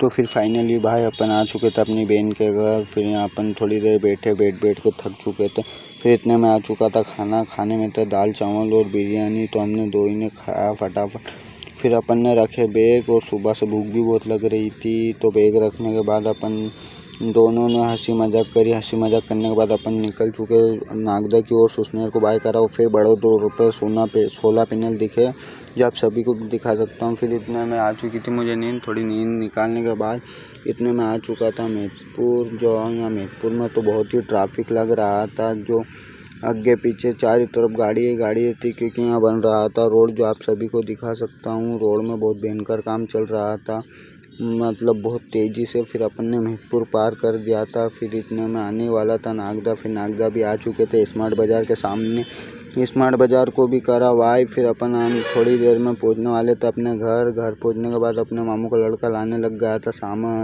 तो फिर फाइनली भाई अपन आ चुके थे अपनी बहन के घर। फिर यहाँ अपन थोड़ी देर बैठे, बैठ के थक चुके थे। फिर इतने में आ चुका था खाना। खाने में था दाल चावल और बिरयानी, तो हमने दो ही ने खाया फटाफट। फिर अपन ने रखे बैग और सुबह से भूख भी बहुत लग रही थी। तो बैग रखने के बाद अपन दोनों ने हंसी मजाक करी। हंसी मजाक करने के बाद अपन निकल चुके नागदा की ओर। सुसनेर को बाय करा और फिर बड़ौदा पे 16 पैनल दिखे, जो आप सभी को दिखा सकता हूँ। फिर इतने में आ चुकी थी मुझे नींद। थोड़ी नींद निकालने के बाद इतने में आ चुका था मेहतपुर। जो यहाँ मेहतपुर में तो बहुत ही ट्रैफिक लग रहा था। जो आगे पीछे चारों तरफ गाड़ी थी, क्योंकि यहाँ बन रहा था रोड, जो आप सभी को दिखा सकता हूँ। रोड में बहुत भयंकर काम चल रहा था, मतलब बहुत तेज़ी से। फिर अपन ने मेहतपुर पार कर दिया था। फिर इतने में आने वाला था नागदा। फिर नागदा भी आ चुके थे स्मार्ट बाज़ार के सामने। स्मार्ट बाज़ार को भी करा वाई। फिर अपन थोड़ी देर में पहुँचने वाले थे अपने घर। पहुँचने के बाद अपने मामू का लड़का लाने लग गया था सामान।